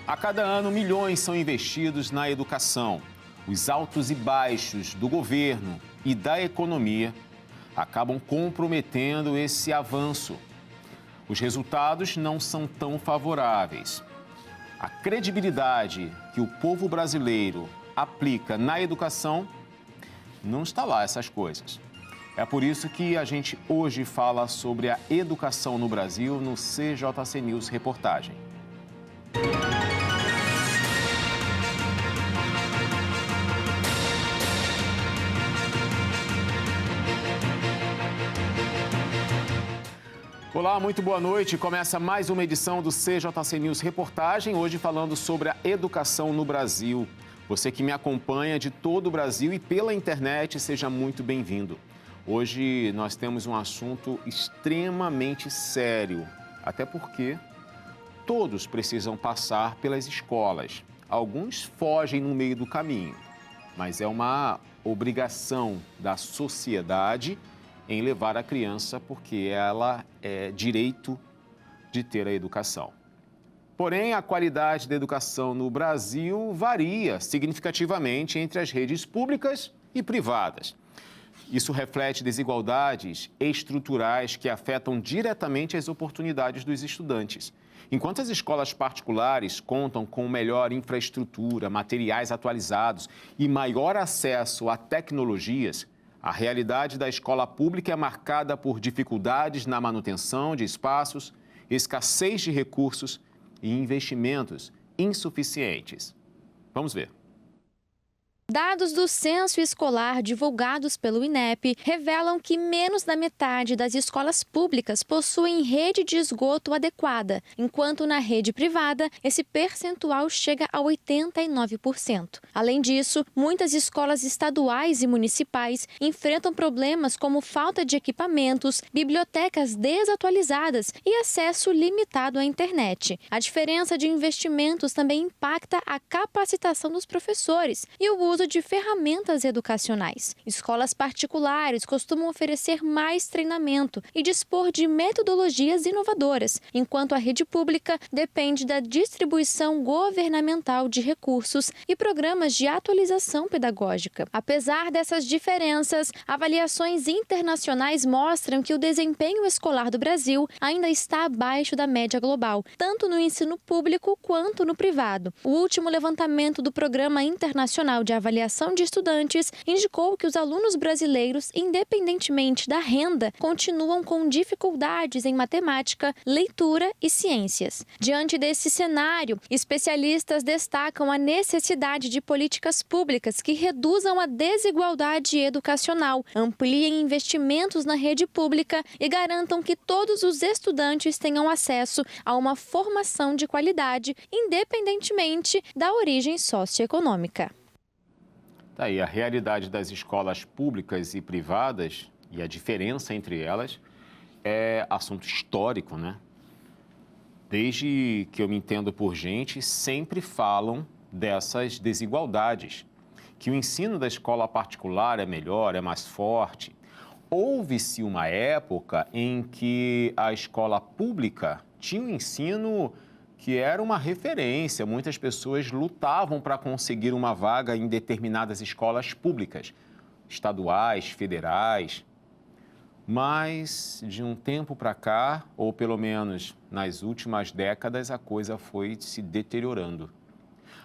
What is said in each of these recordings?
A cada ano, milhões são investidos na educação. Os altos e baixos do governo e da economia acabam comprometendo esse avanço. Os resultados não são tão favoráveis. A credibilidade que o povo brasileiro aplica na educação não está lá, essas coisas. É por isso que a gente hoje fala sobre a educação no Brasil no CJC News Reportagem. Olá, muito boa noite. Começa mais uma edição do CJC News Reportagem, hoje falando sobre a educação no Brasil. Você que me acompanha de todo o Brasil e pela internet, seja muito bem-vindo. Hoje nós temos um assunto extremamente sério, até porque todos precisam passar pelas escolas. Alguns fogem no meio do caminho, mas é uma obrigação da sociedade em levar a criança, porque ela é direito de ter a educação. Porém, a qualidade da educação no Brasil varia significativamente entre as redes públicas e privadas. Isso reflete desigualdades estruturais que afetam diretamente as oportunidades dos estudantes. Enquanto as escolas particulares contam com melhor infraestrutura, materiais atualizados e maior acesso a tecnologias, a realidade da escola pública é marcada por dificuldades na manutenção de espaços, escassez de recursos e investimentos insuficientes. Vamos ver. Dados do Censo Escolar divulgados pelo INEP revelam que menos da metade das escolas públicas possuem rede de esgoto adequada, enquanto na rede privada esse percentual chega a 89%. Além disso, muitas escolas estaduais e municipais enfrentam problemas como falta de equipamentos, bibliotecas desatualizadas e acesso limitado à internet. A diferença de investimentos também impacta a capacitação dos professores e o uso de ferramentas educacionais. Escolas particulares costumam oferecer mais treinamento e dispor de metodologias inovadoras, enquanto a rede pública depende da distribuição governamental de recursos e programas de atualização pedagógica. Apesar dessas diferenças, avaliações internacionais mostram que o desempenho escolar do Brasil ainda está abaixo da média global, tanto no ensino público quanto no privado. O último levantamento do Programa Internacional de Avaliação de Estudantes indicou que os alunos brasileiros, independentemente da renda, continuam com dificuldades em matemática, leitura e ciências. Diante desse cenário, especialistas destacam a necessidade de políticas públicas que reduzam a desigualdade educacional, ampliem investimentos na rede pública e garantam que todos os estudantes tenham acesso a uma formação de qualidade, independentemente da origem socioeconômica. Tá aí, a realidade das escolas públicas e privadas e a diferença entre elas é assunto histórico, né? Desde que eu me entendo por gente, sempre falam dessas desigualdades, que o ensino da escola particular é melhor, é mais forte. Houve-se uma época em que a escola pública tinha um ensino que era uma referência. Muitas pessoas lutavam para conseguir uma vaga em determinadas escolas públicas, estaduais, federais. Mas, de um tempo para cá, ou pelo menos nas últimas décadas, a coisa foi se deteriorando.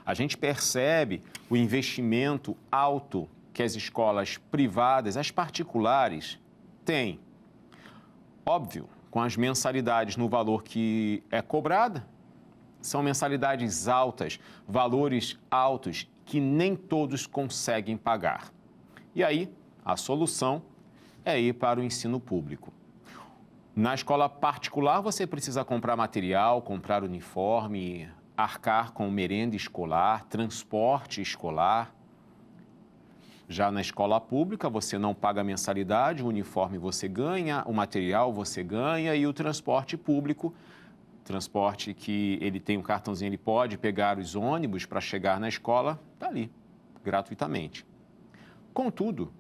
A gente percebe o investimento alto que as escolas privadas, as particulares, têm. Óbvio, com as mensalidades no valor que é cobrado, são mensalidades altas, valores altos que nem todos conseguem pagar. E aí, a solução é ir para o ensino público. Na escola particular, você precisa comprar material, comprar uniforme, arcar com merenda escolar, transporte escolar. Já na escola pública, você não paga mensalidade, o uniforme você ganha, o material você ganha e o transporte público, transporte que ele tem um cartãozinho, ele pode pegar os ônibus para chegar na escola, está ali, gratuitamente. Contudo,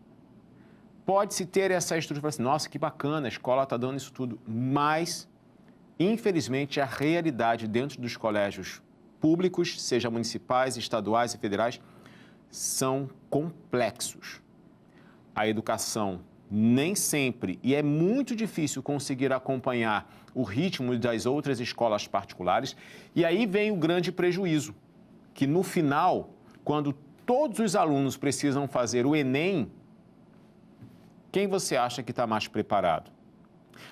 pode-se ter essa estrutura, assim, nossa, que bacana, a escola está dando isso tudo, mas, infelizmente, a realidade dentro dos colégios públicos, seja municipais, estaduais e federais, são complexos. A educação nem sempre, e é muito difícil conseguir acompanhar o ritmo das outras escolas particulares, e aí vem o grande prejuízo, que no final, quando todos os alunos precisam fazer o Enem, quem você acha que está mais preparado?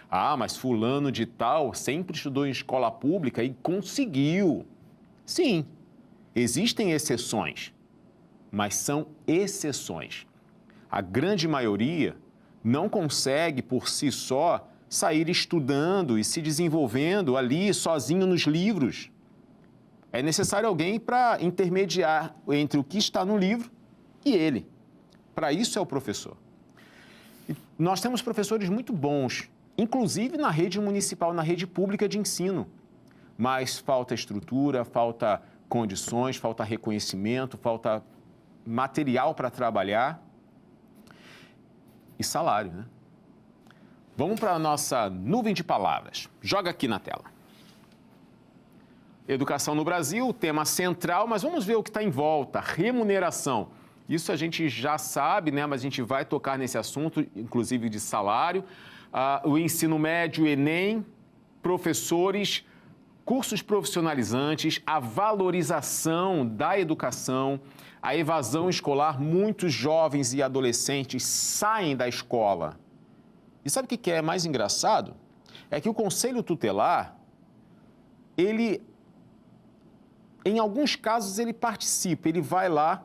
Ah, mas fulano de tal sempre estudou em escola pública e conseguiu. Sim, existem exceções, mas são exceções. A grande maioria não consegue, por si só, sair estudando e se desenvolvendo ali sozinho nos livros. É necessário alguém para intermediar entre o que está no livro e ele. Para isso é o professor. E nós temos professores muito bons, inclusive na rede municipal, na rede pública de ensino. Mas falta estrutura, falta condições, falta reconhecimento, falta material para trabalhar e salário, né? Vamos para a nossa nuvem de palavras. Joga aqui na tela. Educação no Brasil, tema central, mas vamos ver o que está em volta. Remuneração. Isso a gente já sabe, né? Mas a gente vai tocar nesse assunto, inclusive de salário. O ensino médio, Enem, professores, cursos profissionalizantes, a valorização da educação, a evasão escolar. Muitos jovens e adolescentes saem da escola. E sabe o que é mais engraçado? É que o Conselho Tutelar, ele, em alguns casos, ele participa, ele vai lá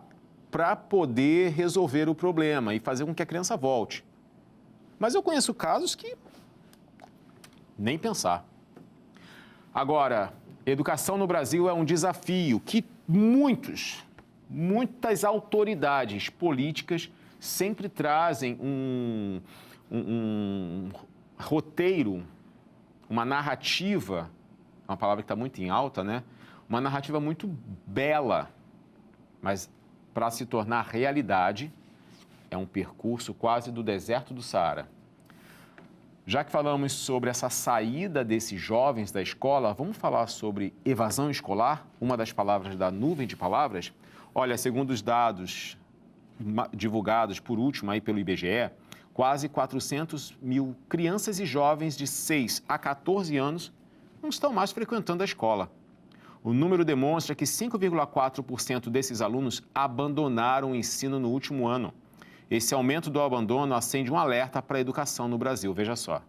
para poder resolver o problema e fazer com que a criança volte. Mas eu conheço casos que nem pensar. Agora, educação no Brasil é um desafio que muitas autoridades políticas sempre trazem um roteiro, uma narrativa, uma palavra que está muito em alta, né? Uma narrativa muito bela, mas para se tornar realidade é um percurso quase do deserto do Saara. Já que falamos sobre essa saída desses jovens da escola, vamos falar sobre evasão escolar, uma das palavras da nuvem de palavras? Olha, segundo os dados divulgados por último aí pelo IBGE, quase 400 mil crianças e jovens de 6 a 14 anos não estão mais frequentando a escola. O número demonstra que 5,4% desses alunos abandonaram o ensino no último ano. Esse aumento do abandono acende um alerta para a educação no Brasil. Veja só.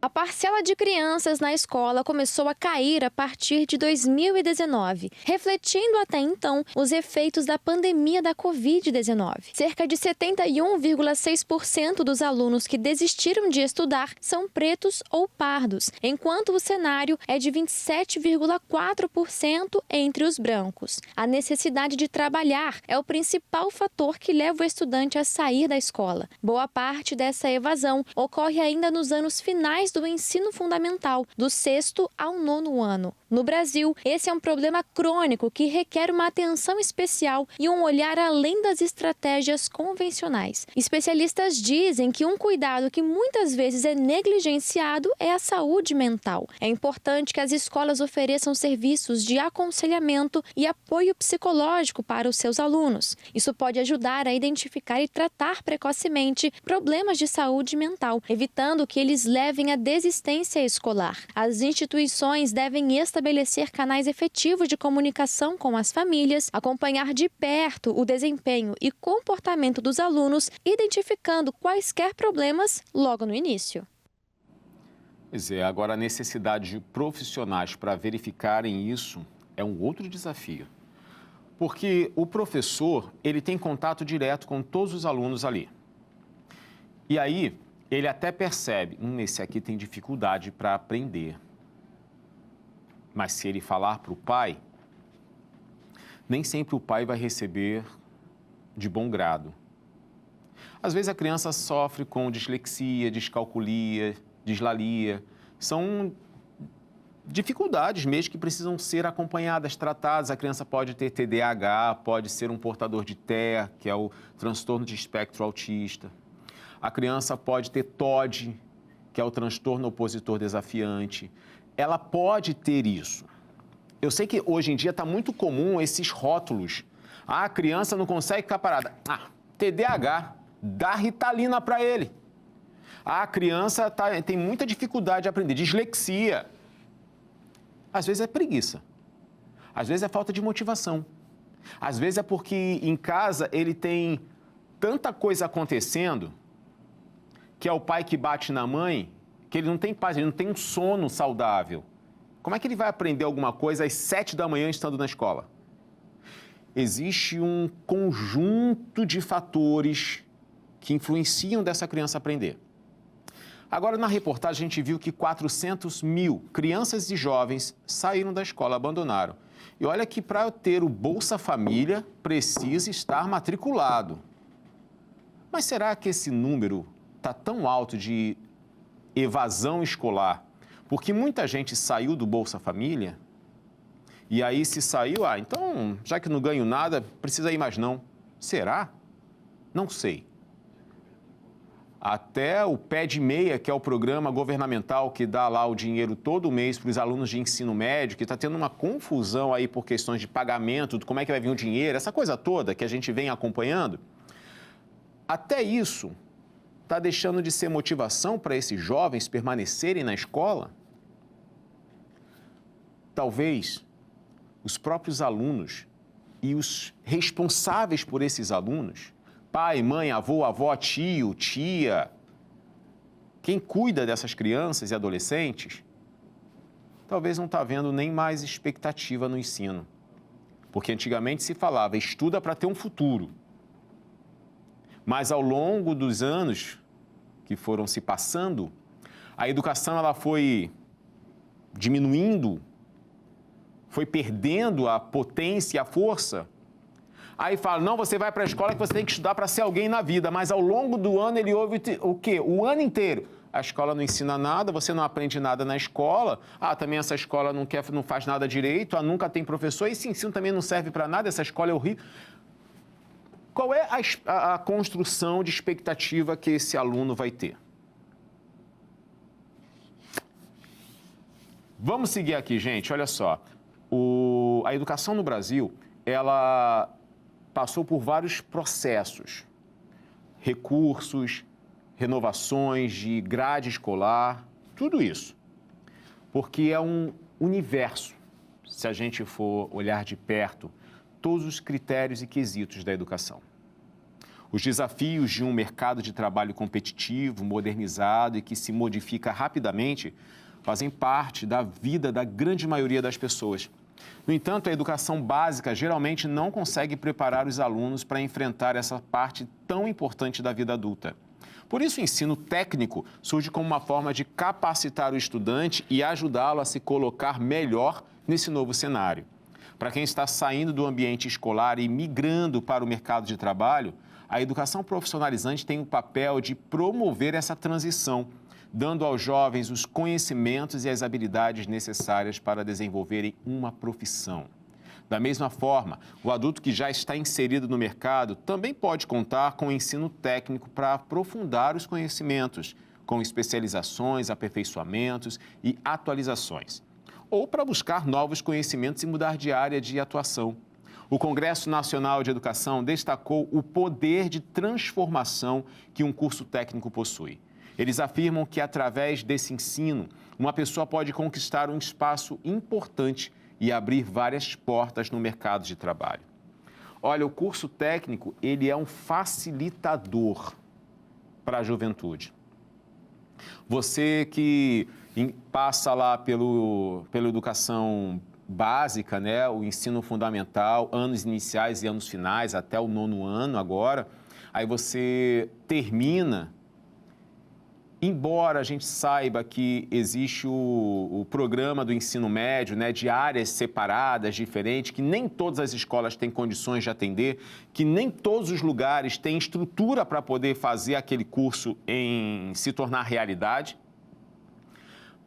A parcela de crianças na escola começou a cair a partir de 2019, refletindo até então os efeitos da pandemia da Covid-19. Cerca de 71,6% dos alunos que desistiram de estudar são pretos ou pardos, enquanto o cenário é de 27,4% entre os brancos. A necessidade de trabalhar é o principal fator que leva o estudante a sair da escola. Boa parte dessa evasão ocorre ainda nos anos finais do ensino fundamental, do 6º ao 9º ano. No Brasil, esse é um problema crônico que requer uma atenção especial e um olhar além das estratégias convencionais. Especialistas dizem que um cuidado que muitas vezes é negligenciado é a saúde mental. É importante que as escolas ofereçam serviços de aconselhamento e apoio psicológico para os seus alunos. Isso pode ajudar a identificar e tratar precocemente problemas de saúde mental, evitando que eles levem à desistência escolar. As instituições devem estabelecer canais efetivos de comunicação com as famílias, acompanhar de perto o desempenho e comportamento dos alunos, identificando quaisquer problemas logo no início. Pois é, agora a necessidade de profissionais para verificarem isso é um outro desafio. Porque o professor, ele tem contato direto com todos os alunos ali. E aí, ele até percebe, esse aqui tem dificuldade para aprender. Mas se ele falar para o pai, nem sempre o pai vai receber de bom grado. Às vezes a criança sofre com dislexia, descalculia, dislalia. São dificuldades mesmo que precisam ser acompanhadas, tratadas. A criança pode ter TDAH, pode ser um portador de TEA, que é o transtorno de espectro autista. A criança pode ter TOD, que é o transtorno opositor desafiante. Ela pode ter isso. Eu sei que hoje em dia está muito comum esses rótulos. Ah, a criança não consegue ficar parada. Ah, TDAH, dá Ritalina para ele. Ah, a criança tem muita dificuldade de aprender, dislexia. Às vezes é preguiça. Às vezes é falta de motivação. Às vezes é porque em casa ele tem tanta coisa acontecendo, que é o pai que bate na mãe, que ele não tem paz, ele não tem um sono saudável. Como é que ele vai aprender alguma coisa às 7 da manhã estando na escola? Existe um conjunto de fatores que influenciam dessa criança aprender. Agora, na reportagem, a gente viu que 400 mil crianças e jovens saíram da escola, abandonaram. E olha que para ter o Bolsa Família, precisa estar matriculado. Mas será que esse número está tão alto de evasão escolar? Porque muita gente saiu do Bolsa Família e aí se saiu, então, já que não ganho nada, precisa ir mais não. Será? Não sei. Até o Pé de Meia, que é o programa governamental que dá lá o dinheiro todo mês para os alunos de ensino médio, que está tendo uma confusão aí por questões de pagamento, de como é que vai vir o dinheiro, essa coisa toda que a gente vem acompanhando, até isso está deixando de ser motivação para esses jovens permanecerem na escola? Talvez os próprios alunos e os responsáveis por esses alunos, pai, mãe, avô, avó, tio, tia, quem cuida dessas crianças e adolescentes, talvez não está vendo nem mais expectativa no ensino. Porque antigamente se falava, estuda para ter um futuro. Mas ao longo dos anos que foram se passando, a educação ela foi diminuindo, foi perdendo a potência e a força. Aí fala, não, você vai para a escola que você tem que estudar para ser alguém na vida, mas ao longo do ano ele ouve o quê? O ano inteiro. A escola não ensina nada, você não aprende nada na escola. Também essa escola não faz nada direito, nunca tem professor, esse ensino também não serve para nada, essa escola é horrível. Qual é a construção de expectativa que esse aluno vai ter? Vamos seguir aqui, gente, olha só. A educação no Brasil, ela passou por vários processos, recursos, renovações de grade escolar, tudo isso. Porque é um universo, se a gente for olhar de perto, todos os critérios e quesitos da educação. Os desafios de um mercado de trabalho competitivo, modernizado e que se modifica rapidamente fazem parte da vida da grande maioria das pessoas. No entanto, a educação básica geralmente não consegue preparar os alunos para enfrentar essa parte tão importante da vida adulta. Por isso, o ensino técnico surge como uma forma de capacitar o estudante e ajudá-lo a se colocar melhor nesse novo cenário. Para quem está saindo do ambiente escolar e migrando para o mercado de trabalho, a educação profissionalizante tem o papel de promover essa transição, dando aos jovens os conhecimentos e as habilidades necessárias para desenvolverem uma profissão. Da mesma forma, o adulto que já está inserido no mercado também pode contar com o ensino técnico para aprofundar os conhecimentos, com especializações, aperfeiçoamentos e atualizações, ou para buscar novos conhecimentos e mudar de área de atuação. O Congresso Nacional de Educação destacou o poder de transformação que um curso técnico possui. Eles afirmam que, através desse ensino, uma pessoa pode conquistar um espaço importante e abrir várias portas no mercado de trabalho. Olha, o curso técnico, ele é um facilitador para a juventude. Você que passa lá pela educação básica, né, o ensino fundamental, anos iniciais e anos finais, até o 9º ano agora, aí você termina. Embora a gente saiba que existe o programa do ensino médio, né, de áreas separadas, diferentes, que nem todas as escolas têm condições de atender, que nem todos os lugares têm estrutura para poder fazer aquele curso se tornar realidade,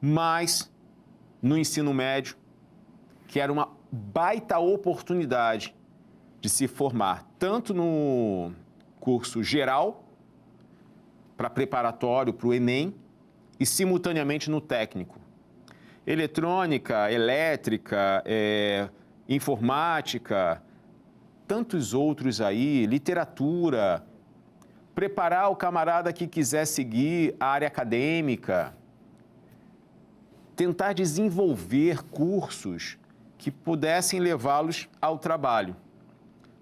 mas no ensino médio, que era uma baita oportunidade de se formar tanto no curso geral, para preparatório, para o Enem, e simultaneamente no técnico. eletrônica, elétrica, informática, tantos outros aí, literatura, preparar o camarada que quiser seguir a área acadêmica, tentar desenvolver cursos que pudessem levá-los ao trabalho.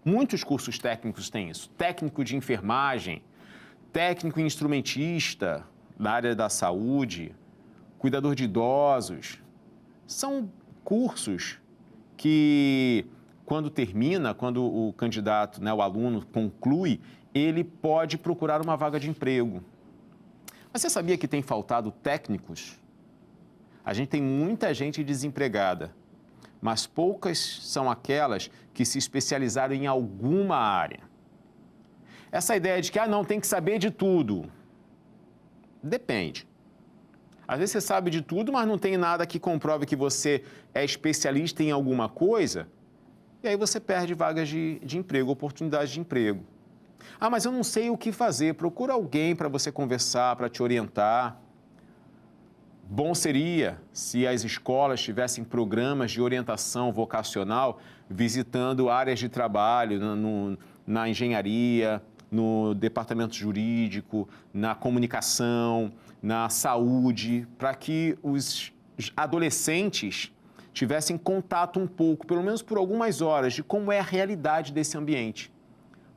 Muitos cursos técnicos têm isso. Técnico de enfermagem, técnico instrumentista na área da saúde, cuidador de idosos. São cursos que, quando termina, quando o candidato, né, o aluno conclui, ele pode procurar uma vaga de emprego. Mas você sabia que tem faltado técnicos? A gente tem muita gente desempregada, mas poucas são aquelas que se especializaram em alguma área. Essa ideia de que, não, tem que saber de tudo. Depende. Às vezes você sabe de tudo, mas não tem nada que comprove que você é especialista em alguma coisa, e aí você perde vagas de emprego, oportunidades de emprego. Mas eu não sei o que fazer. Procura alguém para você conversar, para te orientar. Bom seria se as escolas tivessem programas de orientação vocacional visitando áreas de trabalho na engenharia, no departamento jurídico, na comunicação, na saúde, para que os adolescentes tivessem contato um pouco, pelo menos por algumas horas, de como é a realidade desse ambiente.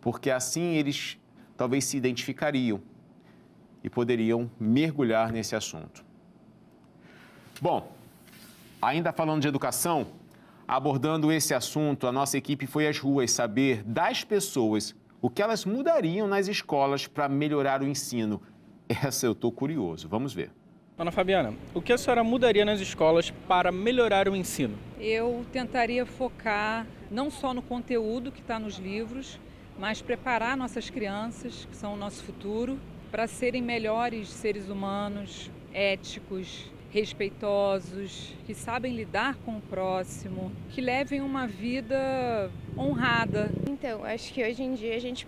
Porque assim eles talvez se identificariam e poderiam mergulhar nesse assunto. Bom, ainda falando de educação, abordando esse assunto, a nossa equipe foi às ruas saber das pessoas o que elas mudariam nas escolas para melhorar o ensino. Essa eu estou curioso. Vamos ver. Ana Fabiana, o que a senhora mudaria nas escolas para melhorar o ensino? Eu tentaria focar não só no conteúdo que está nos livros, mas preparar nossas crianças, que são o nosso futuro, para serem melhores seres humanos, éticos, respeitosos, que sabem lidar com o próximo, que levem uma vida honrada. Então, acho que hoje em dia a gente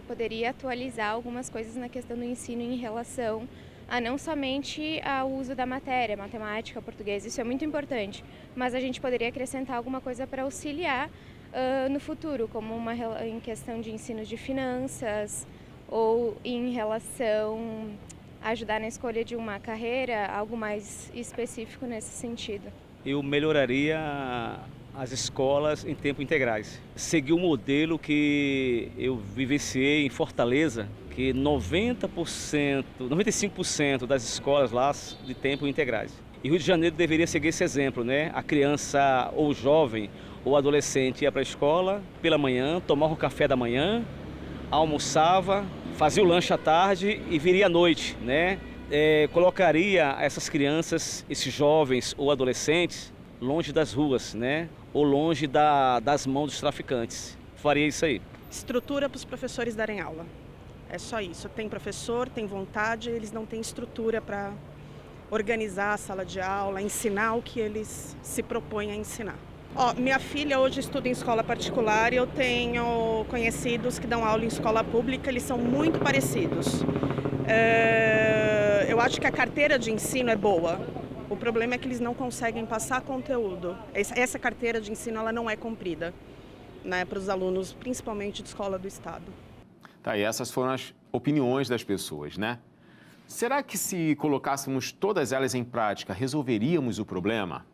poderia atualizar algumas coisas na questão do ensino em relação a não somente ao uso da matéria, matemática, português, isso é muito importante, mas a gente poderia acrescentar alguma coisa para auxiliar no futuro, como em questão de ensino de finanças ou em relação a ajudar na escolha de uma carreira, algo mais específico nesse sentido. Eu melhoraria as escolas em tempo integrais. Seguir o modelo que eu vivenciei em Fortaleza, que 95% das escolas lá de tempo integrais. E Rio de Janeiro deveria seguir esse exemplo, né? A criança ou jovem ou adolescente ia para a escola pela manhã, tomava o café da manhã, almoçava, fazia o lanche à tarde e viria à noite, né? Colocaria essas crianças, esses jovens ou adolescentes, longe das ruas, né? Ou longe das mãos dos traficantes. Faria isso aí. Estrutura para os professores darem aula. É só isso. Tem professor, tem vontade, eles não têm estrutura para organizar a sala de aula, ensinar o que eles se propõem a ensinar. Minha filha hoje estuda em escola particular e eu tenho conhecidos que dão aula em escola pública, eles são muito parecidos. Eu acho que a carteira de ensino é boa. O problema é que eles não conseguem passar conteúdo. Essa carteira de ensino ela não é cumprida, né, para os alunos, principalmente de escola do Estado. Tá, e essas foram as opiniões das pessoas, né? Será que se colocássemos todas elas em prática, resolveríamos o problema?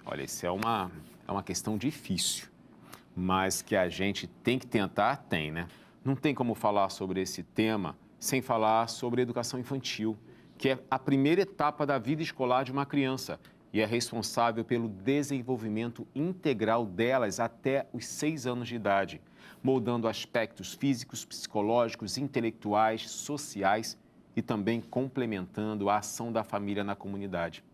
Olha, isso é uma questão difícil, mas que a gente tem que tentar, tem, né? Não tem como falar sobre esse tema sem falar sobre educação infantil, que é a primeira etapa da vida escolar de uma criança e é responsável pelo desenvolvimento integral delas até os 6 anos de idade, moldando aspectos físicos, psicológicos, intelectuais, sociais e também complementando a ação da família na comunidade.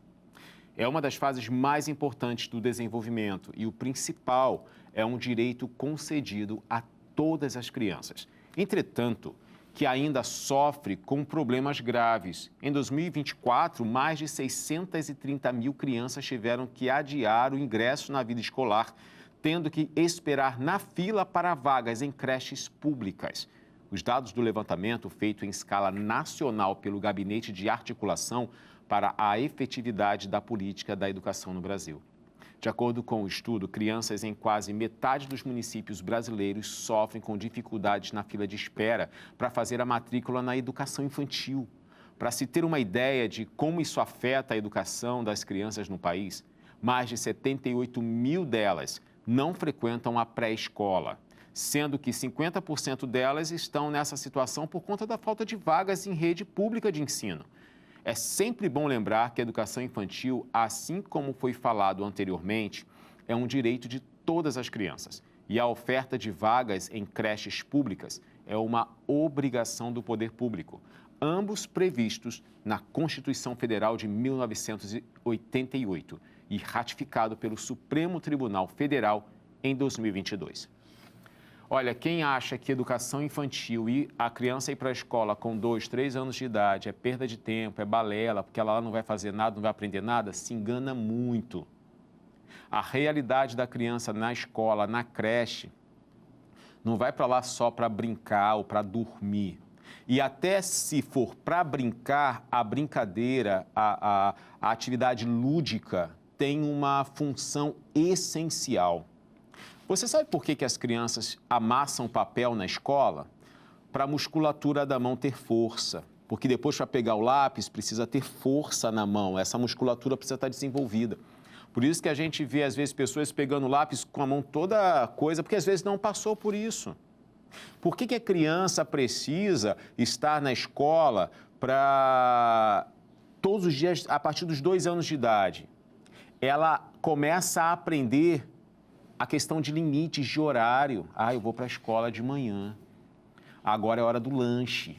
É uma das fases mais importantes do desenvolvimento e o principal é um direito concedido a todas as crianças. Entretanto, que ainda sofre com problemas graves. Em 2024, mais de 630 mil crianças tiveram que adiar o ingresso na vida escolar, tendo que esperar na fila para vagas em creches públicas. Os dados do levantamento feito em escala nacional pelo Gabinete de Articulação para a efetividade da política da educação no Brasil. De acordo com o estudo, crianças em quase metade dos municípios brasileiros sofrem com dificuldades na fila de espera para fazer a matrícula na educação infantil. Para se ter uma ideia de como isso afeta a educação das crianças no país, mais de 78 mil delas não frequentam a pré-escola, sendo que 50% delas estão nessa situação por conta da falta de vagas em rede pública de ensino. É sempre bom lembrar que a educação infantil, assim como foi falado anteriormente, é um direito de todas as crianças. E a oferta de vagas em creches públicas é uma obrigação do poder público, ambos previstos na Constituição Federal de 1988 e ratificado pelo Supremo Tribunal Federal em 2022. Olha, quem acha que educação infantil e a criança ir para a escola com 2, 3 anos de idade é perda de tempo, é balela, porque ela não vai fazer nada, não vai aprender nada, se engana muito. A realidade da criança na escola, na creche, não vai para lá só para brincar ou para dormir. E até se for para brincar, a brincadeira, a atividade lúdica tem uma função essencial. Você sabe por que as crianças amassam papel na escola? Para a musculatura da mão ter força. Porque depois, para pegar o lápis, precisa ter força na mão. Essa musculatura precisa estar desenvolvida. Por isso que a gente vê, às vezes, pessoas pegando lápis com a mão toda coisa, porque às vezes não passou por isso. Por que a criança precisa estar na escola para todos os dias, a partir dos 2 anos de idade? Ela começa a aprender a questão de limites de horário. Eu vou para a escola de manhã. Agora é hora do lanche.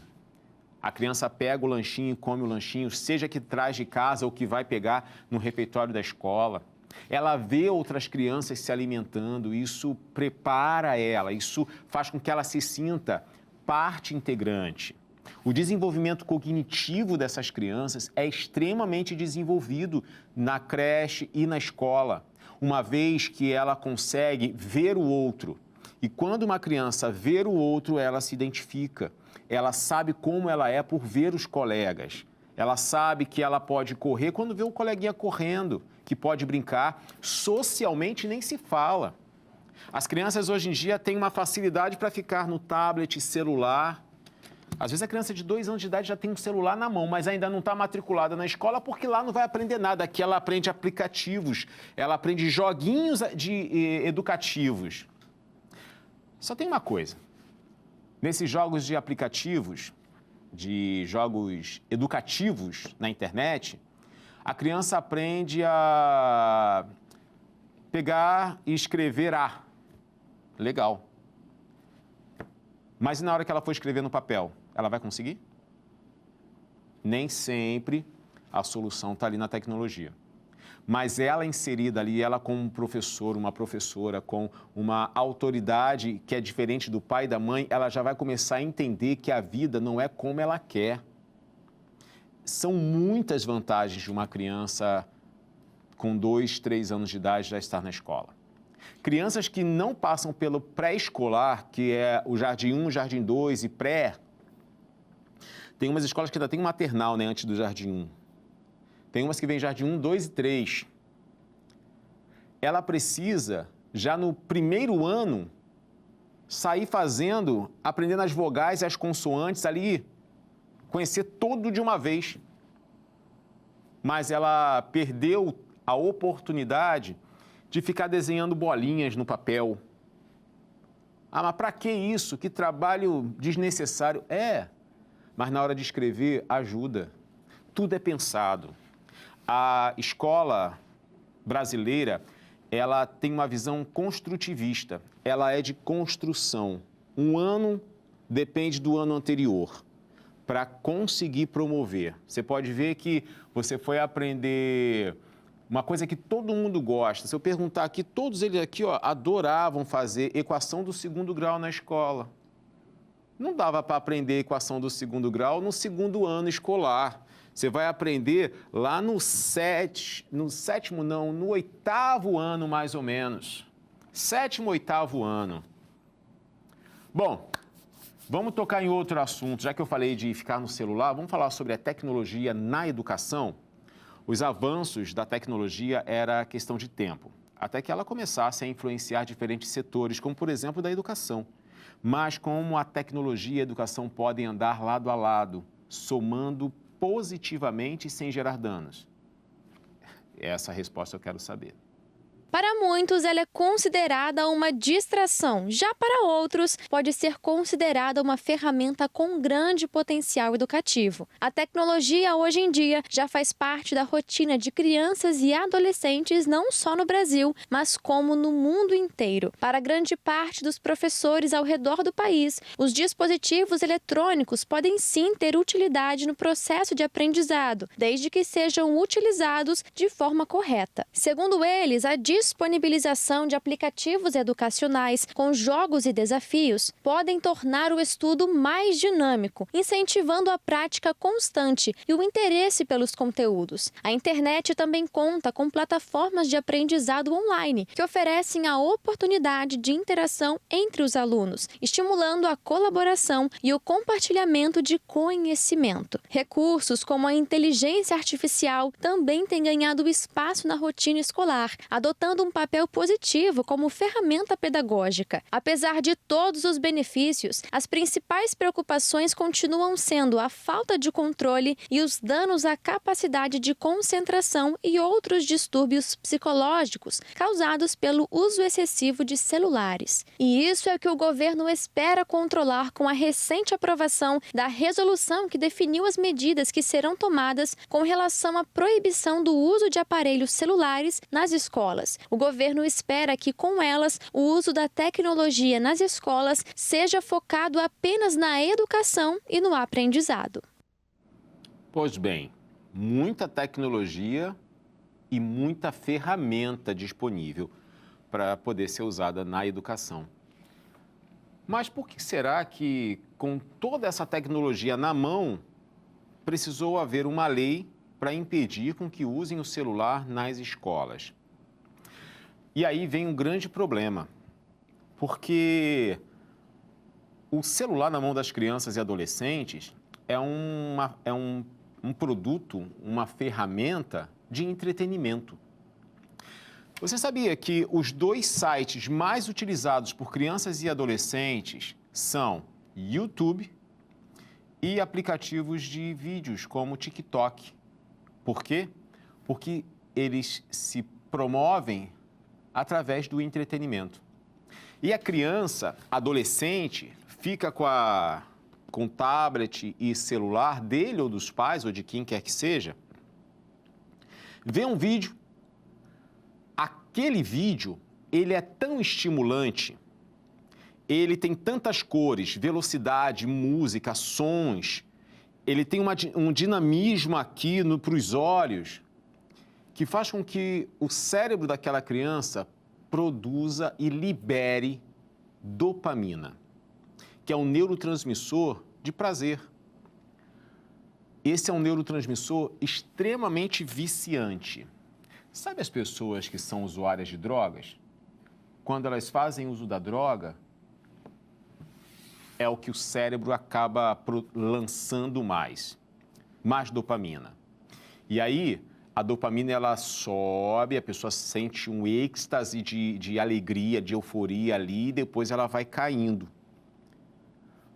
A criança pega o lanchinho e come o lanchinho, seja que traz de casa ou que vai pegar no refeitório da escola. Ela vê outras crianças se alimentando, isso prepara ela, isso faz com que ela se sinta parte integrante. O desenvolvimento cognitivo dessas crianças é extremamente desenvolvido na creche e na escola, uma vez que ela consegue ver o outro. E quando uma criança vê o outro, ela se identifica. Ela sabe como ela é por ver os colegas. Ela sabe que ela pode correr quando vê um coleguinha correndo, que pode brincar. Socialmente nem se fala. As crianças hoje em dia têm uma facilidade para ficar no tablet, celular. Às vezes a criança de 2 anos de idade já tem um celular na mão, mas ainda não está matriculada na escola porque lá não vai aprender nada. Aqui ela aprende aplicativos, ela aprende joguinhos educativos. Só tem uma coisa. Nesses jogos de aplicativos, de jogos educativos na internet, a criança aprende a pegar e escrever A. Legal. Mas e na hora que ela for escrever no papel, ela vai conseguir? Nem sempre a solução está ali na tecnologia. Mas ela inserida ali, ela como um professor, uma professora, com uma autoridade que é diferente do pai e da mãe, ela já vai começar a entender que a vida não é como ela quer. São muitas vantagens de uma criança com 2, 3 anos de idade já estar na escola. Crianças que não passam pelo pré-escolar, que é o Jardim 1, Jardim 2 e pré, tem umas escolas que ainda tem maternal, né, antes do Jardim 1. Tem umas que vem Jardim 1, 2 e 3. Ela precisa, já no primeiro ano, sair aprendendo as vogais e as consoantes ali, conhecer tudo de uma vez. Mas ela perdeu a oportunidade de ficar desenhando bolinhas no papel. Mas para que isso? Que trabalho desnecessário. Mas na hora de escrever, ajuda. Tudo é pensado. A escola brasileira, ela tem uma visão construtivista. Ela é de construção. Um ano depende do ano anterior para conseguir promover. Você pode ver que você foi aprender uma coisa que todo mundo gosta. Se eu perguntar aqui, todos eles aqui adoravam fazer equação do 2º grau na escola. Não dava para aprender equação do 2º grau no 2º ano escolar. Você vai aprender lá no 8º ano, mais ou menos. 7º, 8º ano. Bom, vamos tocar em outro assunto. Já que eu falei de ficar no celular, vamos falar sobre a tecnologia na educação. Os avanços da tecnologia era questão de tempo, até que ela começasse a influenciar diferentes setores, como, por exemplo, da educação. Mas como a tecnologia e a educação podem andar lado a lado, somando positivamente sem gerar danos? Essa resposta eu quero saber. Para muitos, ela é considerada uma distração. Já para outros, pode ser considerada uma ferramenta com grande potencial educativo. A tecnologia, hoje em dia, já faz parte da rotina de crianças e adolescentes, não só no Brasil, mas como no mundo inteiro. Para grande parte dos professores ao redor do país, os dispositivos eletrônicos podem sim ter utilidade no processo de aprendizado, desde que sejam utilizados de forma correta. Segundo eles, a disponibilização de aplicativos educacionais com jogos e desafios podem tornar o estudo mais dinâmico, incentivando a prática constante e o interesse pelos conteúdos. A internet também conta com plataformas de aprendizado online, que oferecem a oportunidade de interação entre os alunos, estimulando a colaboração e o compartilhamento de conhecimento. Recursos como a inteligência artificial também têm ganhado espaço na rotina escolar, adotando um papel positivo como ferramenta pedagógica. Apesar de todos os benefícios, as principais preocupações continuam sendo a falta de controle e os danos à capacidade de concentração e outros distúrbios psicológicos causados pelo uso excessivo de celulares. E isso é o que o governo espera controlar com a recente aprovação da resolução que definiu as medidas que serão tomadas com relação à proibição do uso de aparelhos celulares nas escolas. O governo espera que, com elas, o uso da tecnologia nas escolas seja focado apenas na educação e no aprendizado. Pois bem, muita tecnologia e muita ferramenta disponível para poder ser usada na educação. Mas por que será que, com toda essa tecnologia na mão, precisou haver uma lei para impedir com que usem o celular nas escolas? E aí vem um grande problema, porque o celular na mão das crianças e adolescentes é um produto, uma ferramenta de entretenimento. Você sabia que os 2 sites mais utilizados por crianças e adolescentes são YouTube e aplicativos de vídeos como TikTok? Por quê? Porque eles se promovem através do entretenimento. E a criança, adolescente, fica com tablet e celular dele ou dos pais ou de quem quer que seja, vê um vídeo, aquele vídeo, ele é tão estimulante, ele tem tantas cores, velocidade, música, sons, ele tem um dinamismo aqui para os olhos, que faz com que o cérebro daquela criança produza e libere dopamina, que é um neurotransmissor de prazer. Esse é um neurotransmissor extremamente viciante. Sabe as pessoas que são usuárias de drogas? Quando elas fazem uso da droga, é o que o cérebro acaba lançando mais dopamina. E aí, a dopamina ela sobe, a pessoa sente um êxtase de alegria, de euforia ali, e depois ela vai caindo.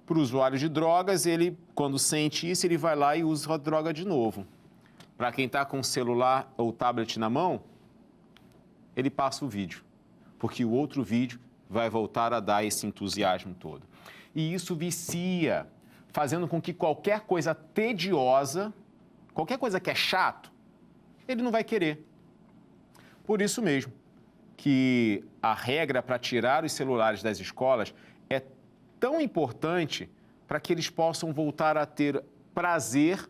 Para o usuário de drogas, ele, quando sente isso, ele vai lá e usa a droga de novo. Para quem está com o celular ou tablet na mão, ele passa o vídeo, porque o outro vídeo vai voltar a dar esse entusiasmo todo. E isso vicia, fazendo com que qualquer coisa tediosa, qualquer coisa que é chato, ele não vai querer. Por isso mesmo que a regra para tirar os celulares das escolas é tão importante para que eles possam voltar a ter prazer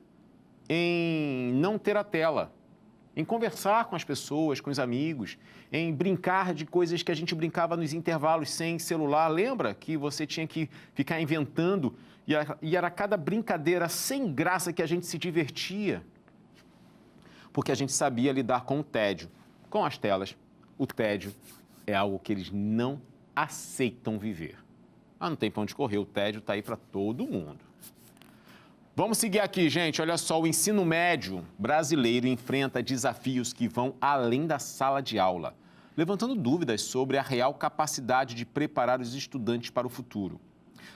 em não ter a tela, em conversar com as pessoas, com os amigos, em brincar de coisas que a gente brincava nos intervalos sem celular. Lembra que você tinha que ficar inventando e era cada brincadeira sem graça que a gente se divertia? Porque a gente sabia lidar com o tédio, com as telas. O tédio é algo que eles não aceitam viver. Não tem pra onde correr, o tédio está aí para todo mundo. Vamos seguir aqui, gente. Olha só, o ensino médio brasileiro enfrenta desafios que vão além da sala de aula, levantando dúvidas sobre a real capacidade de preparar os estudantes para o futuro.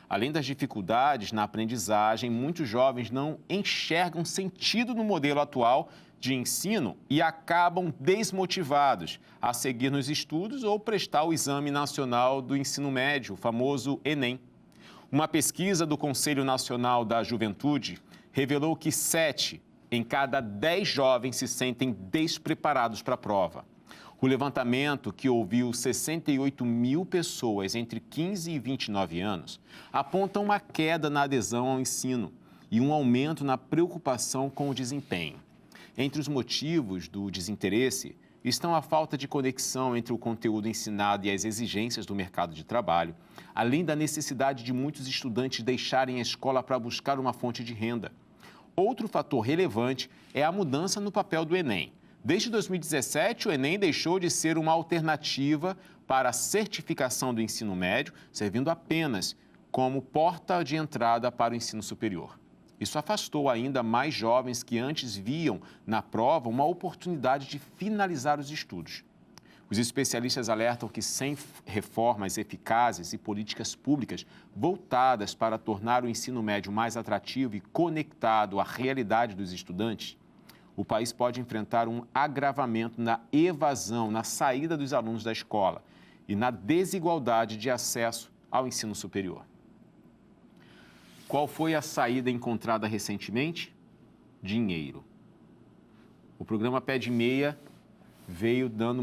Além das dificuldades na aprendizagem, muitos jovens não enxergam sentido no modelo atual de ensino e acabam desmotivados a seguir nos estudos ou prestar o Exame Nacional do Ensino Médio, o famoso Enem. Uma pesquisa do Conselho Nacional da Juventude revelou que 7 em cada 10 jovens se sentem despreparados para a prova. O levantamento, que ouviu 68 mil pessoas entre 15 e 29 anos, aponta uma queda na adesão ao ensino e um aumento na preocupação com o desempenho. Entre os motivos do desinteresse estão a falta de conexão entre o conteúdo ensinado e as exigências do mercado de trabalho, além da necessidade de muitos estudantes deixarem a escola para buscar uma fonte de renda. Outro fator relevante é a mudança no papel do Enem. Desde 2017, o Enem deixou de ser uma alternativa para a certificação do ensino médio, servindo apenas como porta de entrada para o ensino superior. Isso afastou ainda mais jovens que antes viam na prova uma oportunidade de finalizar os estudos. Os especialistas alertam que sem reformas eficazes e políticas públicas voltadas para tornar o ensino médio mais atrativo e conectado à realidade dos estudantes, o país pode enfrentar um agravamento na evasão, na saída dos alunos da escola e na desigualdade de acesso ao ensino superior. Qual foi a saída encontrada recentemente? Dinheiro. O programa Pé de Meia veio dando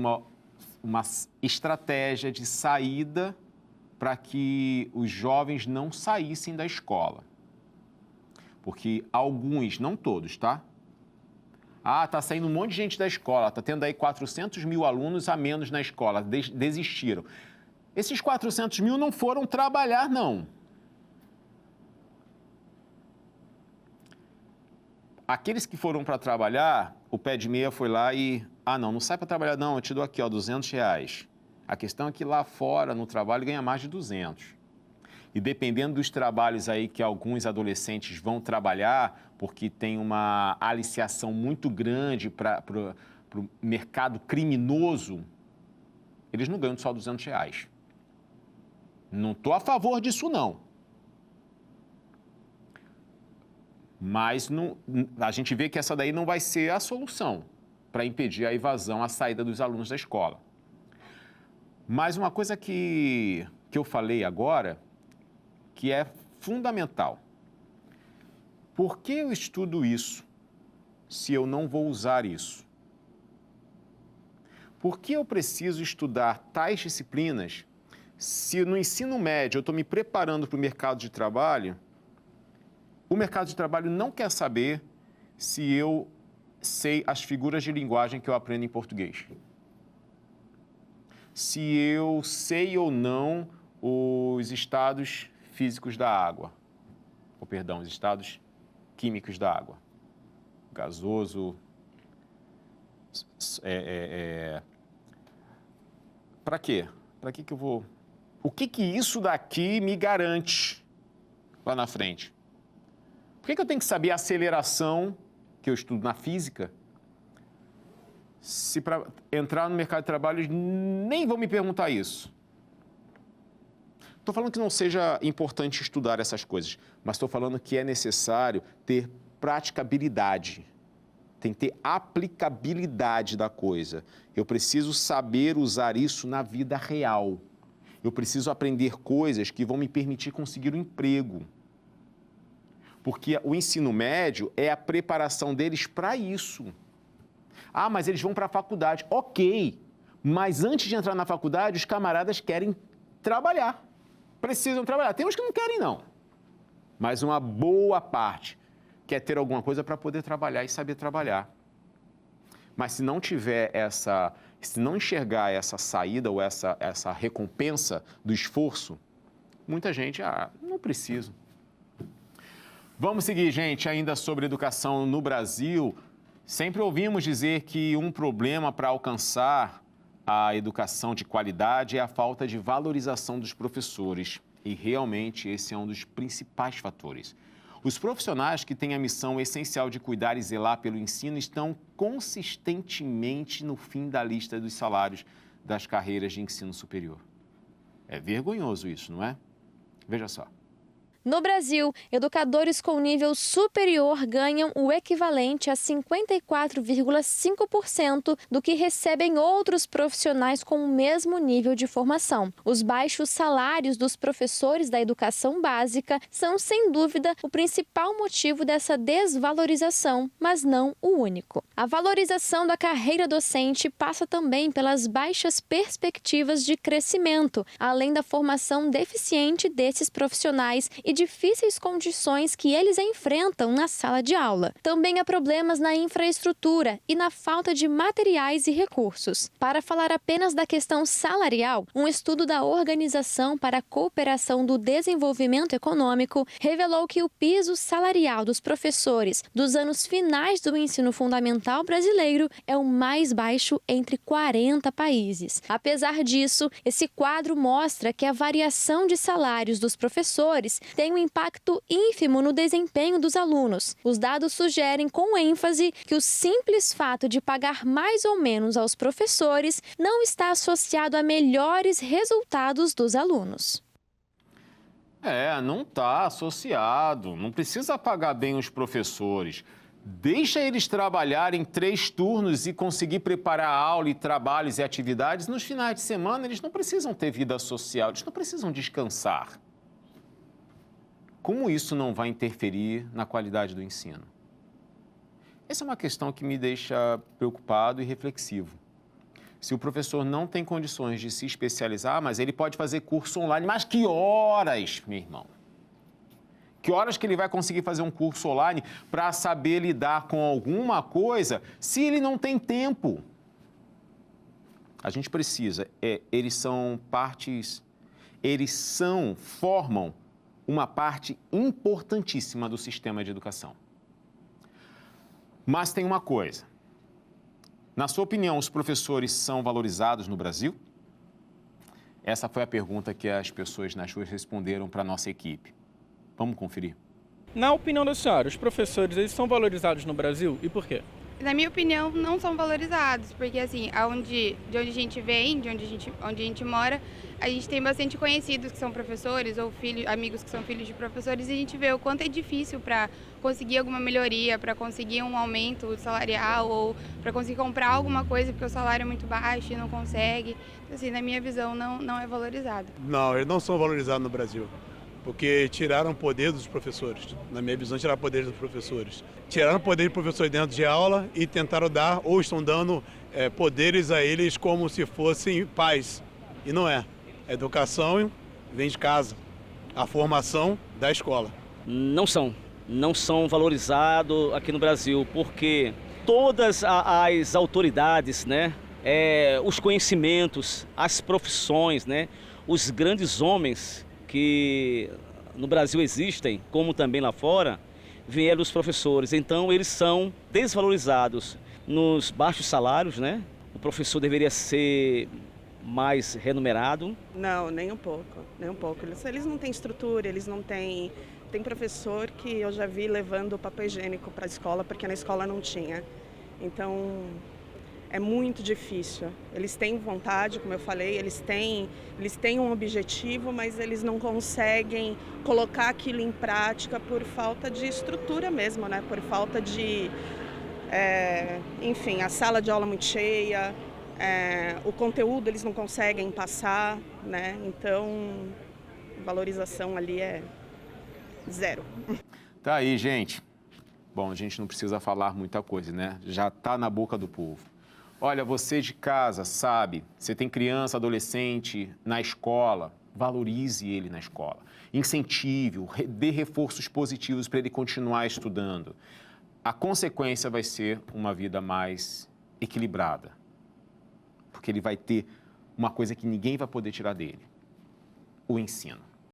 uma estratégia de saída para que os jovens não saíssem da escola. Porque alguns, não todos, tá? Está saindo um monte de gente da escola, está tendo aí 400 mil alunos a menos na escola, desistiram. Esses 400 mil não foram trabalhar, não. Aqueles que foram para trabalhar, o Pé de Meia foi lá e... não sai para trabalhar não, eu te dou aqui, ó, R$200. A questão é que lá fora, no trabalho, ganha mais de 200. E dependendo dos trabalhos aí que alguns adolescentes vão trabalhar, porque tem uma aliciação muito grande para o mercado criminoso, eles não ganham só R$200. Não estou a favor disso, não. Mas a gente vê que essa daí não vai ser a solução para impedir a evasão, a saída dos alunos da escola. Mas uma coisa que eu falei agora, que é fundamental. Por que eu estudo isso se eu não vou usar isso? Por que eu preciso estudar tais disciplinas se no ensino médio eu estou me preparando para o mercado de trabalho? O mercado de trabalho não quer saber se eu sei as figuras de linguagem que eu aprendo em português. Se eu sei ou não os estados físicos da água. Os estados químicos da água. Gasoso. Para quê? Para que eu vou... O que isso daqui me garante lá na frente? Por que eu tenho que saber a aceleração que eu estudo na física, se para entrar no mercado de trabalho eles nem vão me perguntar isso? Estou falando que não seja importante estudar essas coisas, mas estou falando que é necessário ter praticabilidade. Tem que ter aplicabilidade da coisa. Eu preciso saber usar isso na vida real. Eu preciso aprender coisas que vão me permitir conseguir um emprego. Porque o ensino médio é a preparação deles para isso. Mas eles vão para a faculdade. Ok, mas antes de entrar na faculdade, os camaradas querem trabalhar. Precisam trabalhar. Tem uns que não querem, não. Mas uma boa parte quer ter alguma coisa para poder trabalhar e saber trabalhar. Mas se não tiver se não enxergar essa saída ou essa recompensa do esforço, muita gente, não preciso. Vamos seguir, gente, ainda sobre educação no Brasil. Sempre ouvimos dizer que um problema para alcançar a educação de qualidade é a falta de valorização dos professores. E realmente esse é um dos principais fatores. Os profissionais que têm a missão essencial de cuidar e zelar pelo ensino estão consistentemente no fim da lista dos salários das carreiras de ensino superior. É vergonhoso isso, não é? Veja só. No Brasil, educadores com nível superior ganham o equivalente a 54,5% do que recebem outros profissionais com o mesmo nível de formação. Os baixos salários dos professores da educação básica são, sem dúvida, o principal motivo dessa desvalorização, mas não o único. A valorização da carreira docente passa também pelas baixas perspectivas de crescimento, além da formação deficiente desses profissionais e difíceis condições que eles enfrentam na sala de aula. Também há problemas na infraestrutura e na falta de materiais e recursos. Para falar apenas da questão salarial, um estudo da Organização para a Cooperação do Desenvolvimento Econômico revelou que o piso salarial dos professores dos anos finais do ensino fundamental brasileiro é o mais baixo entre 40 países. Apesar disso, esse quadro mostra que a variação de salários dos professores tem um impacto ínfimo no desempenho dos alunos. Os dados sugerem com ênfase que o simples fato de pagar mais ou menos aos professores não está associado a melhores resultados dos alunos. Não está associado. Não precisa pagar bem os professores. Deixa eles trabalharem 3 turnos e conseguir preparar aula e trabalhos e atividades. Nos finais de semana, eles não precisam ter vida social, eles não precisam descansar. Como isso não vai interferir na qualidade do ensino? Essa é uma questão que me deixa preocupado e reflexivo. Se o professor não tem condições de se especializar, mas ele pode fazer curso online, mas que horas, meu irmão? Que horas que ele vai conseguir fazer um curso online para saber lidar com alguma coisa se ele não tem tempo? A gente precisa, formam uma parte importantíssima do sistema de educação. Mas tem uma coisa. Na sua opinião, os professores são valorizados no Brasil? Essa foi a pergunta que as pessoas nas ruas responderam para a nossa equipe. Vamos conferir. Na opinião da senhora, os professores eles são valorizados no Brasil e por quê? Na minha opinião, não são valorizados, porque assim, de onde a gente vem, onde a gente mora, a gente tem bastante conhecidos que são professores ou amigos que são filhos de professores e a gente vê o quanto é difícil para conseguir alguma melhoria, para conseguir um aumento salarial ou para conseguir comprar alguma coisa porque o salário é muito baixo e não consegue. Assim, na minha visão, não é valorizado. Não, eles não são valorizados no Brasil. Porque tiraram o poder dos professores. Na minha visão, tiraram o poder dos professores. Tiraram o poder dos professores dentro de aula e tentaram dar, ou estão dando, poderes a eles como se fossem pais. E não é. A educação vem de casa. A formação da escola. Não são valorizados aqui no Brasil, porque todas as autoridades, né, os conhecimentos, as profissões, né, os grandes homens que no Brasil existem, como também lá fora, vieram dos professores. Então, eles são desvalorizados nos baixos salários, né? O professor deveria ser mais remunerado. Não, nem um pouco, nem um pouco. Eles não têm estrutura, eles não têm... Tem professor que eu já vi levando papel higiênico para a escola, porque na escola não tinha. Então, é muito difícil. Eles têm vontade, como eu falei, eles têm um objetivo, mas eles não conseguem colocar aquilo em prática por falta de estrutura mesmo, né? Por falta de, enfim, a sala de aula muito cheia, o conteúdo eles não conseguem passar, né? Então, a valorização ali é 0. Tá aí, gente. Bom, a gente não precisa falar muita coisa, né? Já tá na boca do povo. Olha, você de casa sabe, você tem criança, adolescente na escola, valorize ele na escola. Incentive-o, dê reforços positivos para ele continuar estudando. A consequência vai ser uma vida mais equilibrada. Porque ele vai ter uma coisa que ninguém vai poder tirar dele: o ensino.